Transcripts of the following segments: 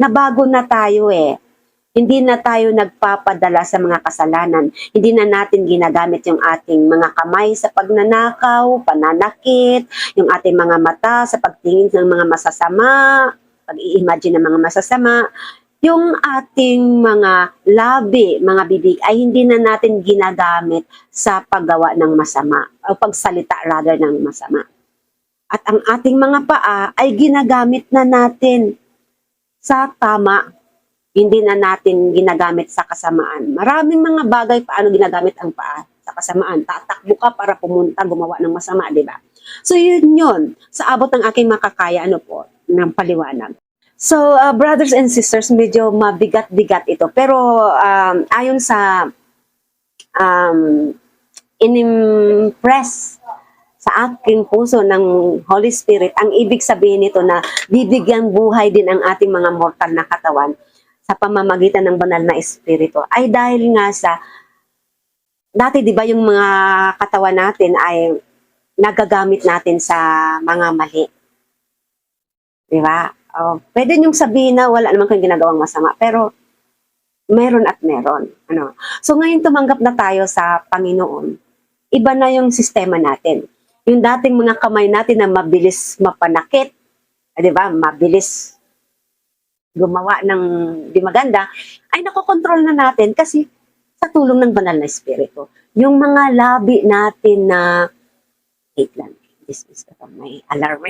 nabago na tayo eh. Hindi na tayo nagpapadala sa mga kasalanan. Hindi na natin ginagamit yung ating mga kamay sa pagnanakaw, pananakit, yung ating mga mata sa pagtingin ng mga masasama, pag-i-imagine ng mga masasama, yung ating mga labi, mga bibig ay hindi na natin ginagamit sa paggawa ng masama o pagsalita rather ng masama. At ang ating mga paa ay ginagamit na natin sa tama. Hindi na natin ginagamit sa kasamaan. Maraming mga bagay paano ginagamit ang paa sa kasamaan. Tatakbo ka para pumunta, gumawa ng masama, di ba? So yun, sa abot ng aking makakaya, ng paliwanag. So, brothers and sisters, medyo mabigat-bigat ito. Pero ayon sa inimpress sa aking puso ng Holy Spirit, ang ibig sabihin nito na bibigyan buhay din ang ating mga mortal na katawan sa pamamagitan ng banal na espiritu ay dahil nga sa dati 'di ba yung mga katawan natin ay nagagamit natin sa mga mali. 'Di ba? Pwede niyong sabihin na wala naman kayong ginagawang masama, pero meron at meron. So ngayon tumanggap na tayo sa Panginoon. Iba na yung sistema natin. Yung dating mga kamay natin na mabilis mapanakit, 'di ba? Mabilis gumawa ng di maganda, ay nakokontrol na natin kasi sa tulong ng banal na espiritu. Yung mga labi natin na, wait lang, may alarm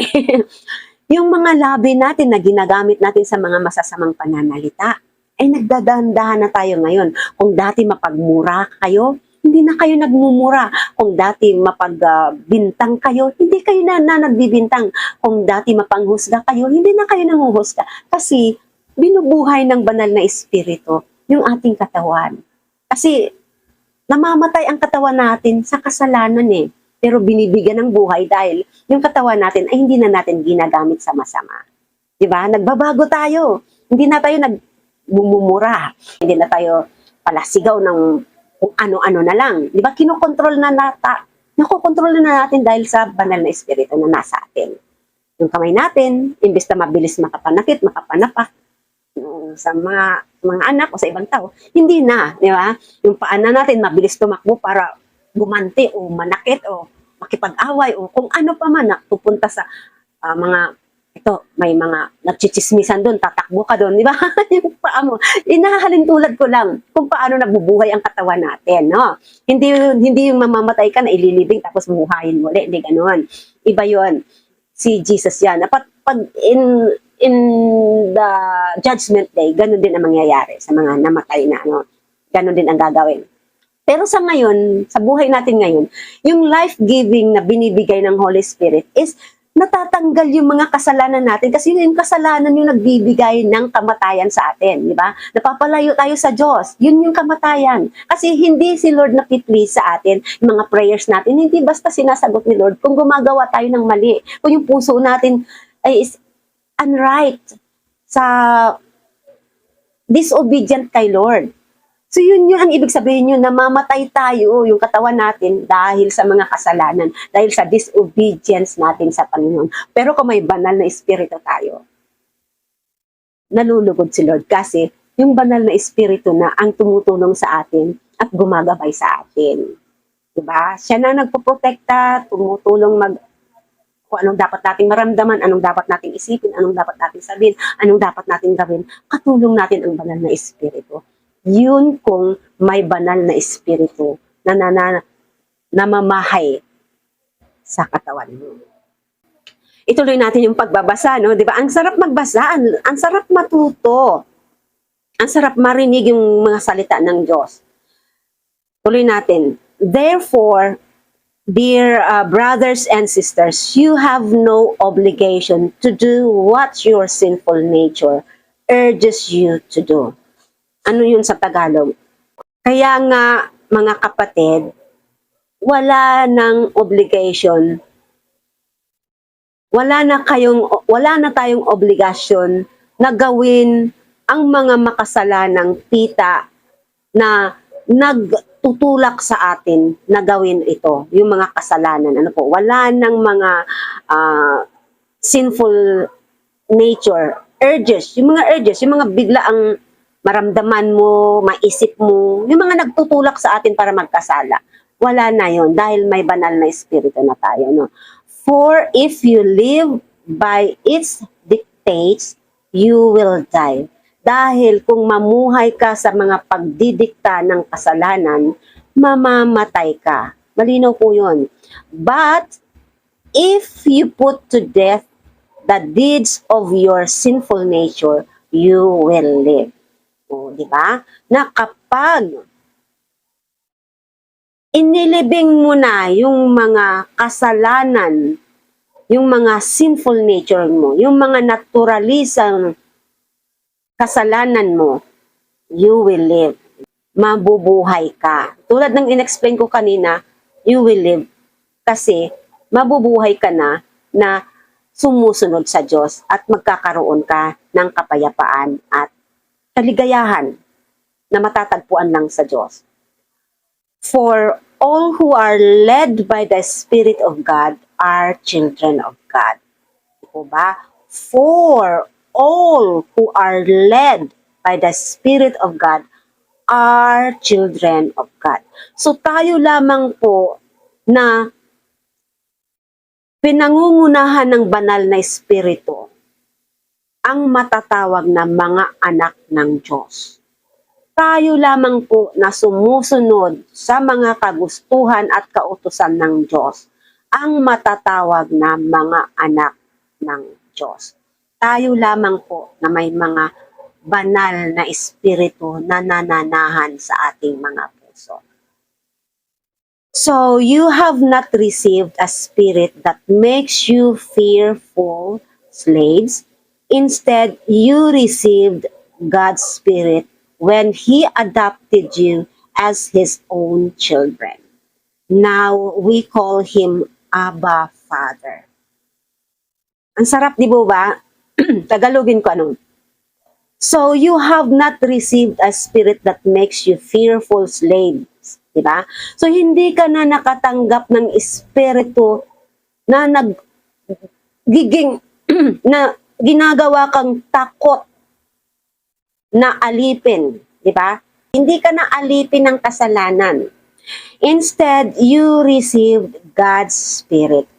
yung mga labi natin na ginagamit natin sa mga masasamang pananalita, ay nagdadandahan na tayo ngayon. Kung dati mapagmura kayo, hindi na kayo nagmumura. Kung dati mapagbintang kayo, hindi kayo na nagbibintang. Kung dati mapanghusga kayo, hindi na kayo nanguhusga. Kasi binubuhay ng banal na espiritu yung ating katawan. Kasi namamatay ang katawan natin sa kasalanan eh. Pero binibigyan ng buhay dahil yung katawan natin ay hindi na natin ginagamit sa masama. Diba? Nagbabago tayo. Hindi na tayo nagbumumura. Hindi na tayo palasigaw ng kung ano-ano na lang. Diba? Kinokontrol na nakokontrol na natin dahil sa banal na espiritu na nasa atin. Yung kamay natin, imbes na mabilis makapanakit, makapanapak, sa mga anak o sa ibang tao, hindi na, di ba? Yung paanan natin mabilis tumakbo para gumanti o manakit o makipag-away o kung ano pa man na pupunta sa may mga nagchichismisan doon, tatakbo ka doon, di ba? Yung paa mo, inahalin tulad ko lang kung paano nabubuhay ang katawan natin, no? Hindi yung mamamatay ka na ililibing tapos buhayin mo ulit, hindi ganoon. Iba yon. Si Jesus yan. Dapat pag in the judgment day, ganun din ang mangyayari sa mga namatay na, ganun din ang gagawin. Pero sa ngayon, sa buhay natin ngayon, yung life-giving na binibigay ng Holy Spirit is natatanggal yung mga kasalanan natin kasi yung kasalanan yung nagbibigay ng kamatayan sa atin, di ba? Napapalayo tayo sa Diyos. Yun yung kamatayan. Kasi hindi si Lord napiplease sa atin, yung mga prayers natin, hindi basta sinasagot ni Lord kung gumagawa tayo ng mali. Kung yung puso natin ay is unright, sa disobedient kay Lord. So yun ang ibig sabihin nyo, namamatay tayo, yung katawan natin dahil sa mga kasalanan, dahil sa disobedience natin sa Panginoon. Pero kung may banal na espiritu tayo, nalulugod si Lord kasi yung banal na espiritu na ang tumutulong sa atin at gumagabay sa atin. Diba? Siya na nagpoprotekta, tumutulong kung anong dapat nating maramdaman, anong dapat nating isipin, anong dapat nating sabihin, anong dapat nating gawin, katulong natin ang banal na espiritu. Yun kung may banal na espiritu na namamahay sa katawan mo. Ituloy natin yung pagbabasa, no? 'Di ba? Ang sarap magbasa, ang sarap matuto. Ang sarap marinig yung mga salita ng Diyos. Tuloy natin. Therefore, dear brothers and sisters, you have no obligation to do what your sinful nature urges you to do. Ano yun sa Tagalog? Kaya nga, mga kapatid, wala nang obligation, wala na tayong obligasyon na gawin ang mga makasalanang tita na nagtutulak sa atin na gawin ito, yung mga kasalanan. Wala nang mga sinful nature urges, yung mga biglaang maramdaman mo, maisip mo, yung mga nagtutulak sa atin para magkasala. Wala na yon dahil may banal na espiritu na tayo. No? For if you live by its dictates, you will die. Dahil kung mamuhay ka sa mga pagdidikta ng kasalanan, mamamatay ka. Malinaw po yun. But, if you put to death the deeds of your sinful nature, you will live. O, di ba? Na kapag inilibing mo na yung mga kasalanan, yung mga sinful nature mo, yung mga naturalisang kasalanan mo, you will live. Mabubuhay ka. Tulad ng in-explain ko kanina, you will live. Kasi mabubuhay ka na sumusunod sa Diyos at magkakaroon ka ng kapayapaan at kaligayahan na matatagpuan lang sa Diyos. For all who are led by the Spirit of God are children of God. Ito ba? For all who are led by the Spirit of God are children of God. So tayo lamang po na pinangungunahan ng banal na Espiritu ang matatawag na mga anak ng Diyos. Tayo lamang po na sumusunod sa mga kagustuhan at kautusan ng Diyos ang matatawag na mga anak ng Diyos. Tayo lamang po na may mga banal na espiritu na nananahan sa ating mga puso. So, you have not received a spirit that makes you fearful slaves. Instead, you received God's Spirit when He adopted you as His own children. Now, we call Him Abba, Father. Ang sarap, di ba? Tagalogin ko ano. So, you have not received a spirit that makes you fearful slaves. Diba? So, hindi ka na nakatanggap ng espiritu na na ginagawa kang takot na alipin. Diba? Hindi ka na alipin ng kasalanan. Instead, you received God's Spirit.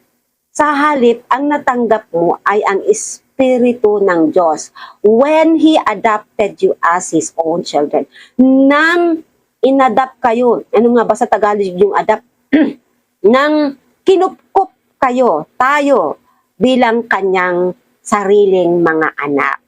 Sa halip, ang natanggap mo ay ang Espiritu ng Diyos when He adopted you as His own children. Nang inadapt kayo, ano nga ba sa Tagalog yung adapt? Nang kinupkup kayo, tayo, bilang kanyang sariling mga anak.